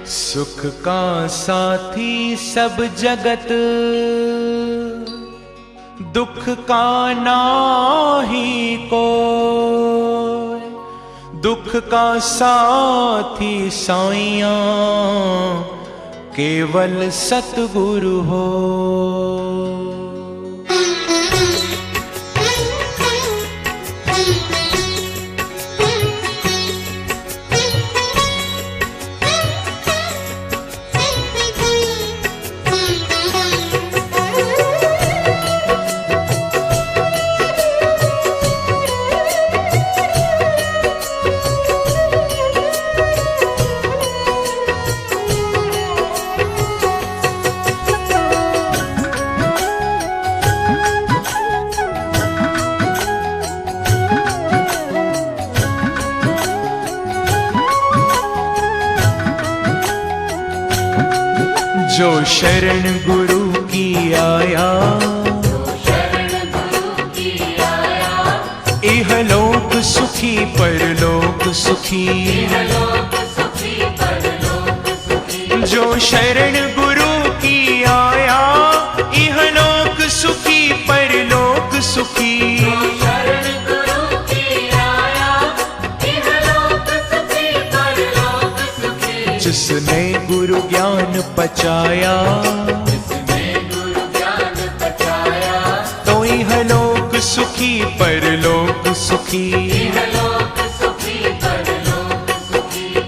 सुख का साथी सब जगत, दुख का नाही कोई। दुख का साथी साइयां केवल सतगुरु हो। जो शरण गुरु की आया, इहलोक सुखी परलोक सुखी। जो शरण गुरु की आया, इहलोक सुखी परलोक सुखी। जिसने गुरु ज्ञान पचाया, तो इहलोक सुखी परलोक सुखी।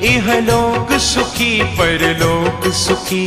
इहलोक सुखी परलोक सुखी।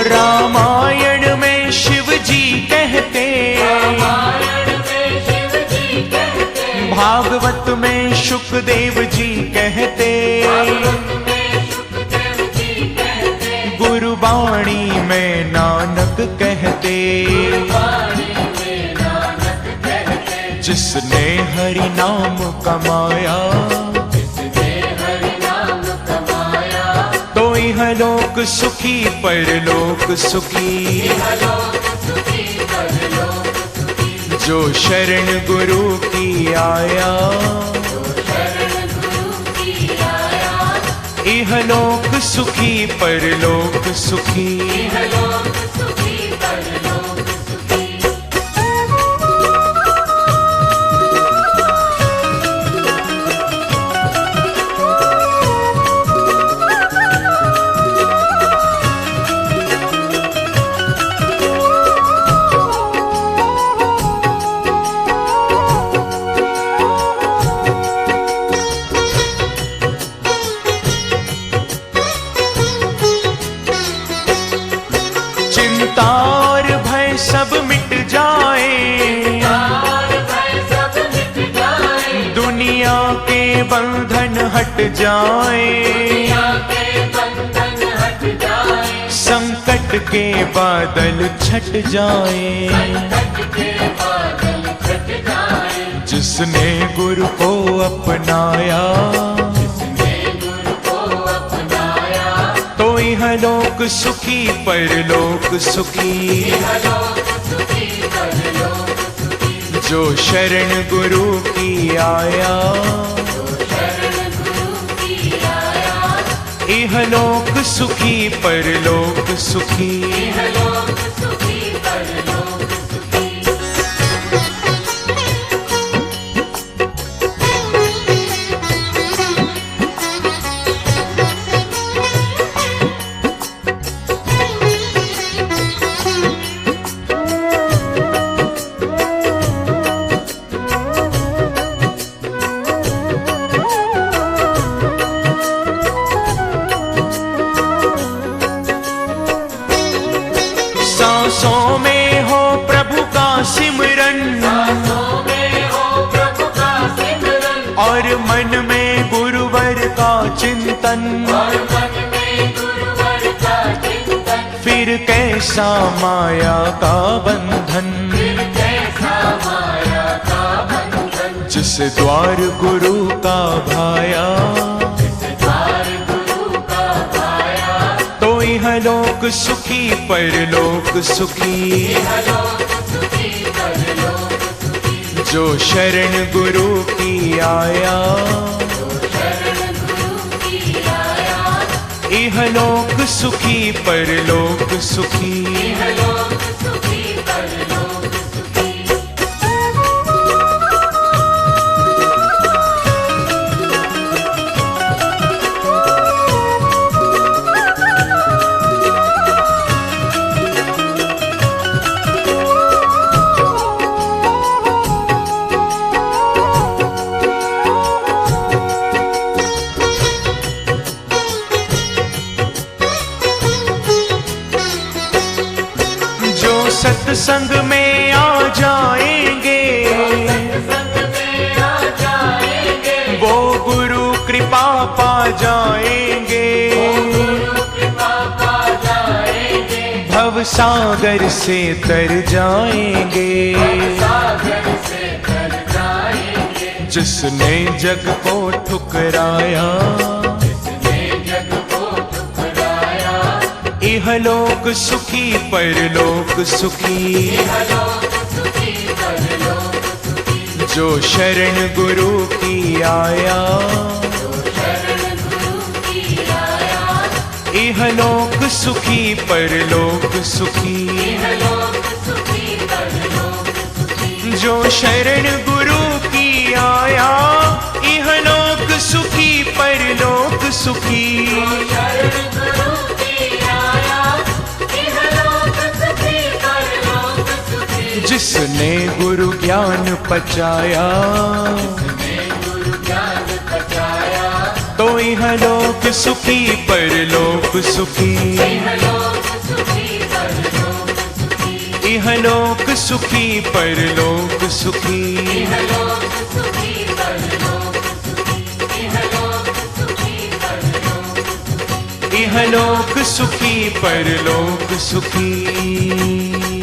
रामायण में शिव जी कहते, भागवत में शुकदेव जी कहते, गुरुबाणी में नानक कहते। जिसने हरि नाम कमाया, तो इहलोक सुखी परलोक सुखी। जो शरण गुरु की आया, इहलोक सुखी परलोक सुखी। तार भय सब मिट जाए, दुनिया के बंधन हट जाए। संकट के बादल छट जाए। जिसने गुरु को अपनाया, तो इहलोक सुखी परलोक सुखी। जो शरण गुरु की आया, इहलोक सुखी परलोक सुखी। सांसों में हो प्रभु का सिमरन, और मन में गुरुवर का चिंतन। कैसा माया का बंधन, जिस द्वार गुरु का भाया, तो इहलोक सुखी परलोक सुखी। जो शरण गुरु की आया, इहलोक सुखी परलोक सुखी। सत्संग में आ जाएंगे, वो गुरु कृपा पा जाएंगे। भव सागर से तर जाएंगे, जिसने जग को ठुकराया, इहलोक सुखी परलोक सुखी। जो शरण गुरु की आया, इहलोक सुखी परलोक सुखी। जो शरण गुरु की आया, इहलोक सुखी परलोक सुखी। जिसने गुरु ज्ञान पचाया, तो इहलोक सुखी परलोक सुखी। इहलोक सुखी परलोक सुखी। इहलोक सुखी परलोक सुखी।